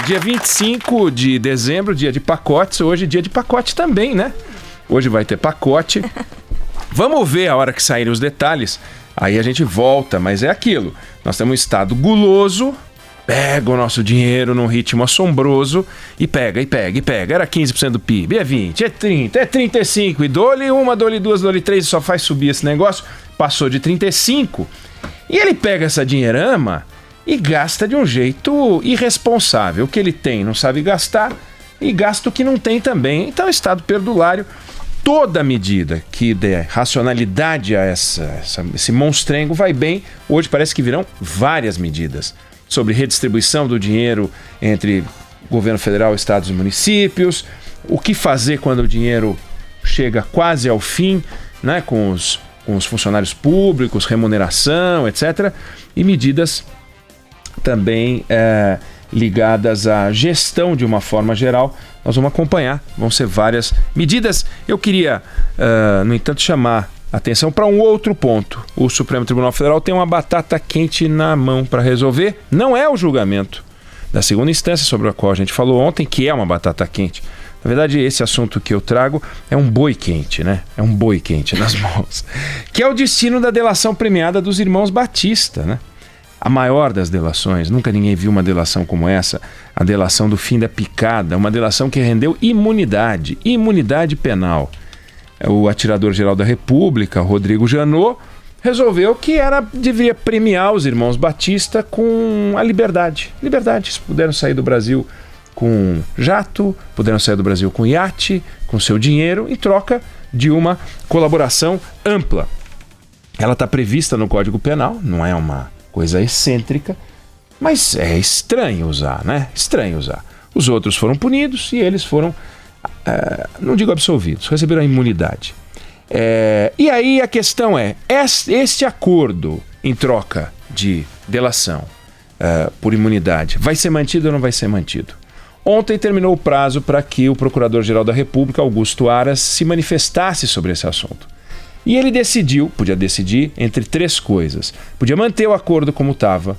dia 25 de dezembro, dia de pacotes. Hoje dia de pacote também, né? Hoje vai ter pacote. Vamos ver a hora que saírem os detalhes. Aí a gente volta, mas é aquilo. Nós temos um estado guloso, pega o nosso dinheiro num ritmo assombroso e pega. Era 15% do PIB, é 20%, é 30%, é 35%. E dole uma, dole duas, dole três, só faz subir esse negócio. Passou de 35%. E ele pega essa dinheirama e gasta de um jeito irresponsável. O que ele tem não sabe gastar e gasta o que não tem também. Então, estado perdulário. Toda medida que der racionalidade a esse monstrengo vai bem. Hoje parece que virão várias medidas sobre redistribuição do dinheiro entre governo federal, estados e municípios, o que fazer quando o dinheiro chega quase ao fim, né, com os funcionários públicos, remuneração, etc. E medidas também ligadas à gestão de uma forma geral. Nós vamos acompanhar, vão ser várias medidas. Eu queria, no entanto, chamar atenção para um outro ponto. O Supremo Tribunal Federal tem uma batata quente na mão para resolver. Não é o julgamento da segunda instância sobre a qual a gente falou ontem, que é uma batata quente. Na verdade, esse assunto que eu trago é um boi quente, né? É um boi quente nas mãos. Que é o destino da delação premiada dos irmãos Batista, né? A maior das delações, nunca ninguém viu uma delação como essa, a delação do fim da picada, uma delação que rendeu imunidade penal. O atirador-geral da República, Rodrigo Janot, resolveu que deveria premiar os irmãos Batista com a liberdade. Liberdade, eles puderam sair do Brasil com jato, puderam sair do Brasil com iate, com seu dinheiro, em troca de uma colaboração ampla. Ela está prevista no Código Penal, não é uma coisa excêntrica, mas é estranho usar, né? Estranho usar. Os outros foram punidos e eles foram, não digo absolvidos, receberam a imunidade. E aí a questão este acordo em troca de delação por imunidade vai ser mantido ou não vai ser mantido? Ontem terminou o prazo para que o Procurador-Geral da República, Augusto Aras, se manifestasse sobre esse assunto. E ele podia decidir entre três coisas. Podia manter o acordo como estava,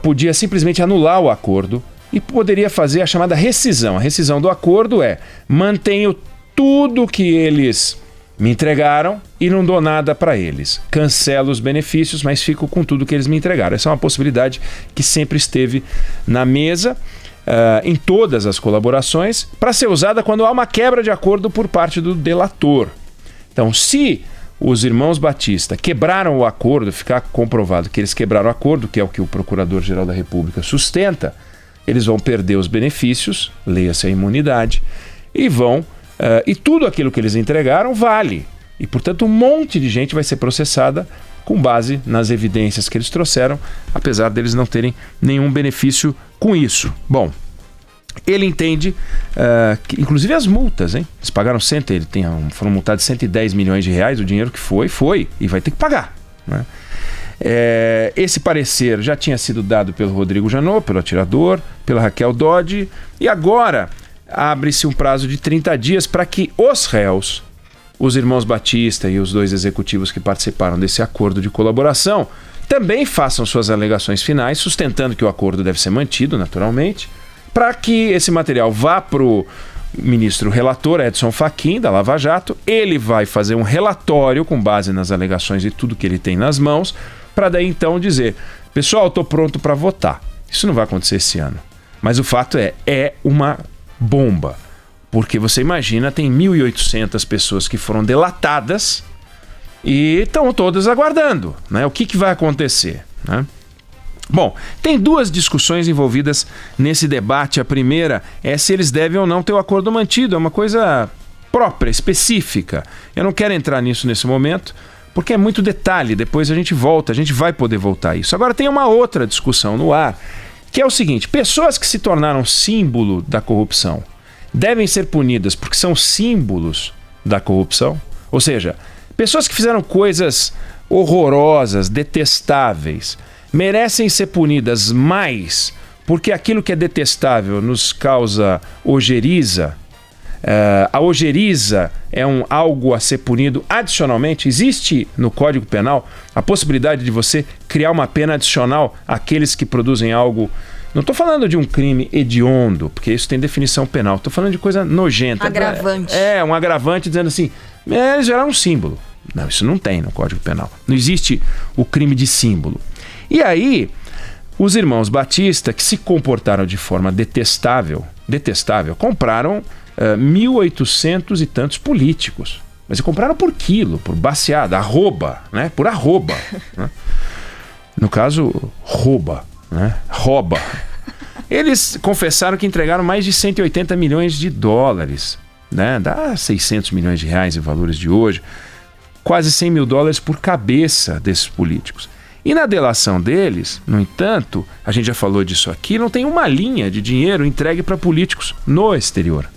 podia simplesmente anular o acordo e poderia fazer a chamada rescisão. A rescisão do acordo mantenho tudo que eles me entregaram e não dou nada para eles. Cancelo os benefícios, mas fico com tudo que eles me entregaram. Essa é uma possibilidade que sempre esteve na mesa, em todas as colaborações, para ser usada quando há uma quebra de acordo por parte do delator. Então, se os irmãos Batista quebraram o acordo, ficar comprovado que eles quebraram o acordo, que é o que o Procurador-Geral da República sustenta, eles vão perder os benefícios, leia-se a imunidade, e tudo aquilo que eles entregaram vale. E, portanto, um monte de gente vai ser processada com base nas evidências que eles trouxeram, apesar deles não terem nenhum benefício com isso. Bom, ele entende que, inclusive as multas, hein? Eles pagaram foram multados 110 milhões de reais, o dinheiro que foi, e vai ter que pagar, né? Esse parecer já tinha sido dado pelo Rodrigo Janot, pelo atirador, pela Raquel Dodge, e agora abre-se um prazo de 30 dias para que os réus, os irmãos Batista e os dois executivos que participaram desse acordo de colaboração, também façam suas alegações finais, sustentando que o acordo deve ser mantido, naturalmente, para que esse material vá para o ministro relator Edson Fachin, da Lava Jato. Ele vai fazer um relatório com base nas alegações e tudo que ele tem nas mãos, para daí então dizer: pessoal, estou pronto para votar. Isso não vai acontecer esse ano. Mas o fato é uma bomba. Porque você imagina, tem 1.800 pessoas que foram delatadas e estão todas aguardando, né? O que vai acontecer, né? Bom, tem duas discussões envolvidas nesse debate. A primeira é se eles devem ou não ter o acordo mantido. É uma coisa própria, específica. Eu não quero entrar nisso nesse momento, porque é muito detalhe. Depois a gente vai poder voltar a isso. Agora tem uma outra discussão no ar, que é o seguinte: pessoas que se tornaram símbolo da corrupção devem ser punidas porque são símbolos da corrupção? Ou seja, pessoas que fizeram coisas horrorosas, detestáveis, merecem ser punidas mais porque aquilo que é detestável nos causa ojeriza. A ojeriza é algo a ser punido adicionalmente. Existe no Código Penal a possibilidade de você criar uma pena adicional àqueles que produzem algo Não estou falando de um crime hediondo, porque isso tem definição penal. Estou falando de coisa nojenta. Agravante. Um agravante dizendo assim, eles eram um símbolo. Não, isso não tem no Código Penal. Não existe o crime de símbolo. E aí, os irmãos Batista, que se comportaram de forma detestável, compraram 1.800 e tantos políticos. Mas compraram por quilo, por baseada, arroba, né? Por arroba. Né? No caso, rouba. Eles confessaram que entregaram mais de 180 milhões de dólares, né? Dá 600 milhões de reais em valores de hoje, quase 100 mil dólares por cabeça desses políticos. E na delação deles, no entanto, a gente já falou disso aqui, não tem uma linha de dinheiro entregue para políticos no exterior.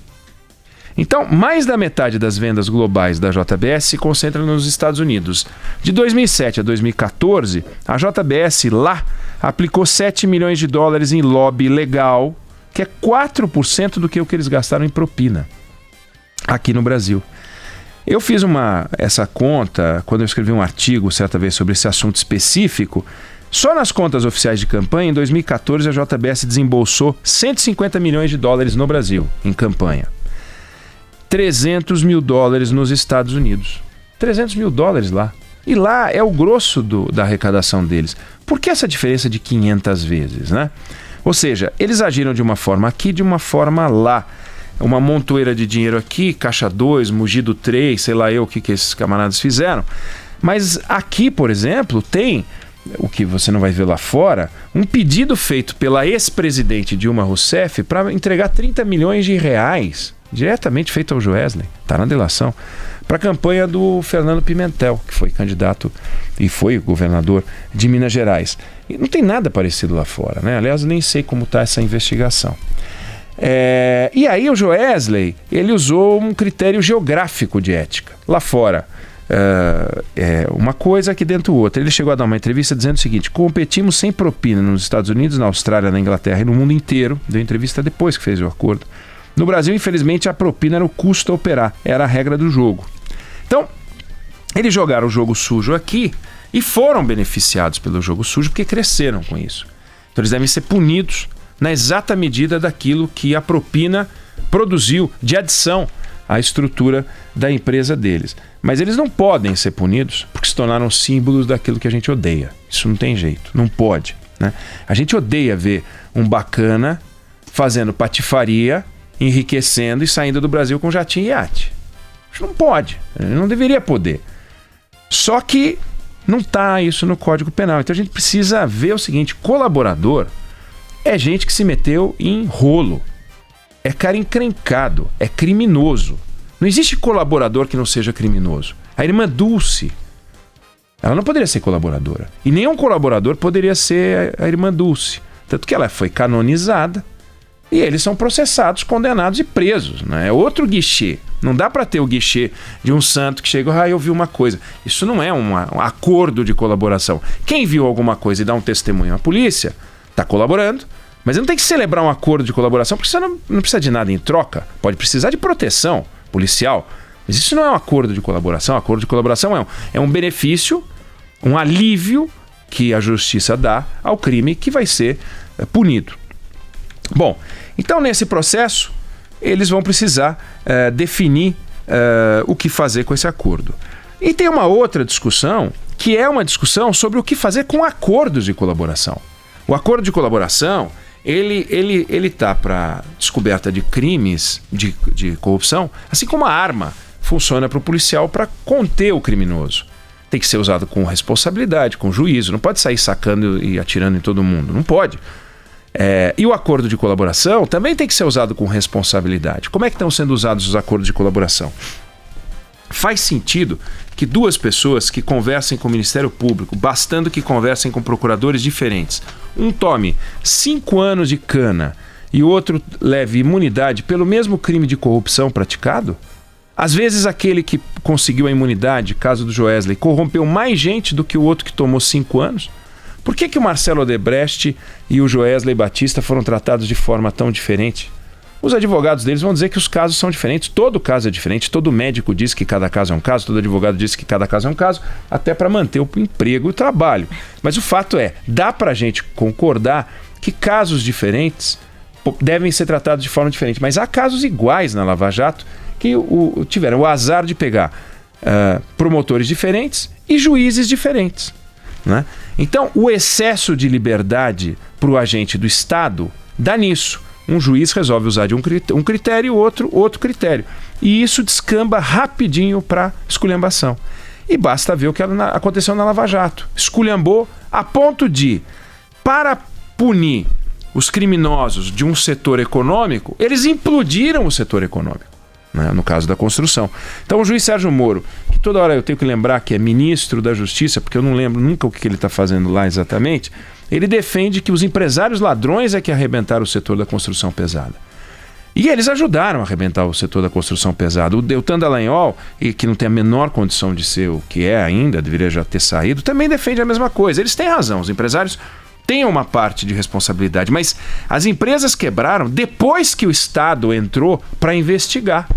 Então, mais da metade das vendas globais da JBS se concentra nos Estados Unidos. De 2007 a 2014, a JBS lá aplicou 7 milhões de dólares em lobby legal, que é 4% do que eles gastaram em propina aqui no Brasil. Eu fiz essa conta quando eu escrevi um artigo certa vez sobre esse assunto específico. Só nas contas oficiais de campanha, em 2014, a JBS desembolsou 150 milhões de dólares no Brasil, em campanha. 300 mil dólares nos Estados Unidos. 300 mil dólares lá. E lá é o grosso da arrecadação deles. Por que essa diferença de 500 vezes, né? Ou seja, eles agiram de uma forma aqui, de uma forma lá. Uma montoeira de dinheiro aqui, caixa 2, mugido 3, sei lá eu o que esses camaradas fizeram. Mas aqui, por exemplo, tem, o que você não vai ver lá fora, um pedido feito pela ex-presidente Dilma Rousseff para entregar 30 milhões de reais, diretamente feito ao Joesley, está na delação, para a campanha do Fernando Pimentel, que foi candidato e foi governador de Minas Gerais. E não tem nada parecido lá fora, né? Aliás, eu nem sei como está essa investigação. E aí o Joesley, ele usou um critério geográfico de ética. Lá fora, uma coisa aqui dentro outra. Ele chegou a dar uma entrevista dizendo o seguinte: competimos sem propina nos Estados Unidos, na Austrália, na Inglaterra e no mundo inteiro. Deu entrevista depois que fez o acordo. No Brasil, infelizmente, a propina era o custo a operar, era a regra do jogo. Então, eles jogaram o jogo sujo aqui e foram beneficiados pelo jogo sujo porque cresceram com isso. Então eles devem ser punidos na exata medida daquilo que a propina produziu de adição à estrutura da empresa deles. Mas eles não podem ser punidos porque se tornaram símbolos daquilo que a gente odeia. Isso não tem jeito, não pode, né? A gente odeia ver um bacana fazendo patifaria, enriquecendo e saindo do Brasil com jatinho e iate. Isso não pode, não deveria poder. Só que não está isso no Código Penal. Então a gente precisa ver o seguinte: colaborador é gente que se meteu em rolo, é cara encrencado, é criminoso. Não existe colaborador que não seja criminoso. A irmã Dulce, ela não poderia ser colaboradora. E nenhum colaborador poderia ser a irmã Dulce. Tanto que ela foi canonizada e eles são processados, condenados e presos, né? É outro guichê. Não dá para ter o guichê de um santo que chega, eu vi uma coisa. Isso não é um acordo de colaboração. Quem viu alguma coisa e dá um testemunho à polícia está colaborando, mas não tem que celebrar um acordo de colaboração porque você não precisa de nada em troca. Pode precisar de proteção policial, mas isso não é um acordo de colaboração. Acordo de colaboração é um benefício, um alívio que a justiça dá ao crime que vai ser punido. Bom, então nesse processo eles vão precisar definir o que fazer com esse acordo. E tem uma outra discussão, que é uma discussão sobre o que fazer com acordos de colaboração. O acordo de colaboração, ele tá para descoberta de crimes de corrupção, assim como a arma funciona para o policial para conter o criminoso. Tem que ser usado com responsabilidade, com juízo. Não pode sair sacando e atirando em todo mundo. Não pode. E o acordo de colaboração também tem que ser usado com responsabilidade. Como é que estão sendo usados os acordos de colaboração? Faz sentido que duas pessoas que conversem com o Ministério Público, bastando que conversem com procuradores diferentes, um tome 5 anos de cana e o outro leve imunidade pelo mesmo crime de corrupção praticado? Às vezes aquele que conseguiu a imunidade, caso do Joesley, corrompeu mais gente do que o outro que tomou 5 anos? Por que o Marcelo Odebrecht e o Joesley Batista foram tratados de forma tão diferente? Os advogados deles vão dizer que os casos são diferentes, todo caso é diferente, todo médico diz que cada caso é um caso, todo advogado diz que cada caso é um caso, até para manter o emprego e o trabalho. Mas o fato é, dá para a gente concordar que casos diferentes devem ser tratados de forma diferente. Mas há casos iguais na Lava Jato que tiveram o azar de pegar promotores diferentes e juízes diferentes, né? Então, o excesso de liberdade para o agente do Estado dá nisso. Um juiz resolve usar de um critério e outro critério. E isso descamba rapidinho para esculhambação. E basta ver o que aconteceu na Lava Jato. Esculhambou a ponto de, para punir os criminosos de um setor econômico, eles implodiram o setor econômico, né? No caso da construção. Então o juiz Sérgio Moro, que toda hora eu tenho que lembrar que é ministro da Justiça, porque eu não lembro nunca o que ele está fazendo lá exatamente, ele defende que os empresários ladrões é que arrebentaram o setor da construção pesada. E eles ajudaram a arrebentar o setor da construção pesada. O Deltan Dallagnol, que não tem a menor condição de ser o que é ainda, deveria já ter saído, também defende a mesma coisa. Eles têm razão, os empresários têm uma parte de responsabilidade, mas as empresas quebraram depois que o Estado entrou para investigar.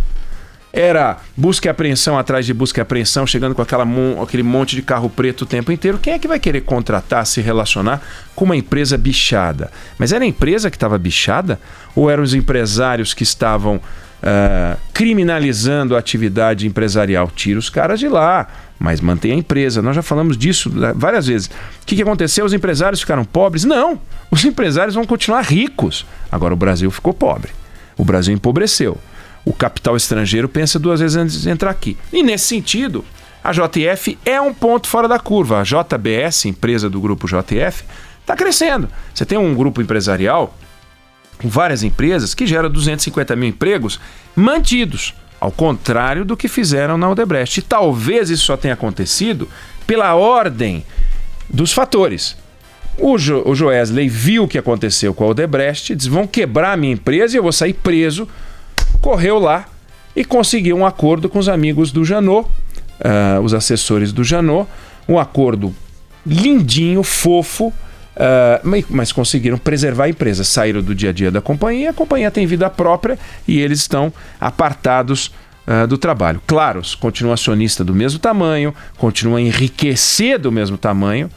Era busca e apreensão atrás de busca e apreensão, chegando com aquele monte de carro preto o tempo inteiro. Quem é que vai querer contratar, se relacionar com uma empresa bichada? Mas era a empresa que estava bichada? Ou eram os empresários que estavam criminalizando a atividade empresarial? Tira os caras de lá, mas mantém a empresa. Nós já falamos disso várias vezes. O que aconteceu? Os empresários ficaram pobres? Não! Os empresários vão continuar ricos. Agora o Brasil ficou pobre. O Brasil empobreceu. O capital estrangeiro pensa duas vezes antes de entrar aqui. E nesse sentido, a JF é um ponto fora da curva. A JBS, empresa do grupo JF, está crescendo. Você tem um grupo empresarial com várias empresas que gera 250 mil empregos mantidos, ao contrário do que fizeram na Odebrecht. E talvez isso só tenha acontecido pela ordem dos fatores. O Joesley viu o que aconteceu com a Odebrecht, disse: vão quebrar a minha empresa e eu vou sair preso. Correu lá e conseguiu um acordo com os amigos do Janot, os assessores do Janot, um acordo lindinho, fofo, mas conseguiram preservar a empresa. Saíram do dia a dia da companhia, a companhia tem vida própria e eles estão apartados do trabalho. Claro, continua acionista do mesmo tamanho, continua a enriquecer do mesmo tamanho.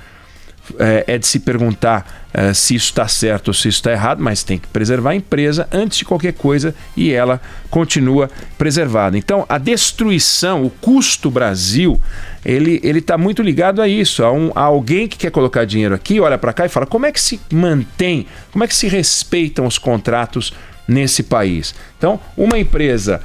É de se perguntar se isso está certo ou se isso está errado, mas tem que preservar a empresa antes de qualquer coisa e ela continua preservada. Então, a destruição, o custo Brasil, ele está muito ligado a isso, a alguém que quer colocar dinheiro aqui, olha para cá e fala: como é que se mantém, como é que se respeitam os contratos nesse país? Então, uma empresa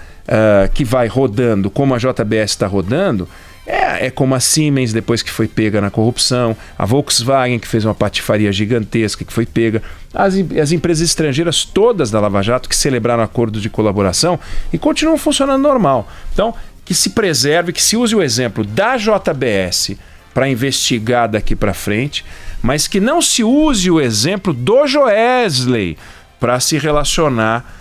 que vai rodando como a JBS está rodando, é como a Siemens, depois que foi pega na corrupção, a Volkswagen, que fez uma patifaria gigantesca, que foi pega, as empresas estrangeiras todas da Lava Jato que celebraram acordos de colaboração e continuam funcionando normal. Então, que se preserve, que se use o exemplo da JBS para investigar daqui para frente, mas que não se use o exemplo do Joesley para se relacionar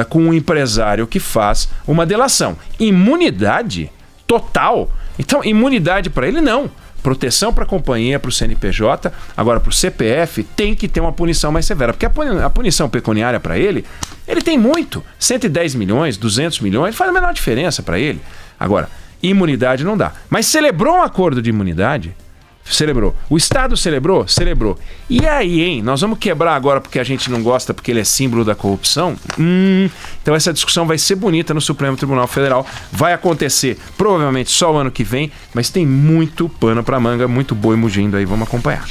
com um empresário que faz uma delação. Imunidade total. Então, imunidade para ele, não. Proteção para a companhia, para o CNPJ. Agora, para o CPF, tem que ter uma punição mais severa. Porque a punição pecuniária para ele tem muito. 110 milhões, 200 milhões, faz a menor diferença para ele. Agora, imunidade não dá. Mas celebrou um acordo de imunidade? Celebrou. O Estado celebrou? Celebrou. E aí, hein? Nós vamos quebrar agora porque a gente não gosta, porque ele é símbolo da corrupção? Então essa discussão vai ser bonita no Supremo Tribunal Federal. Vai acontecer provavelmente só o ano que vem, mas tem muito pano para manga, muito boi mugindo aí. Vamos acompanhar.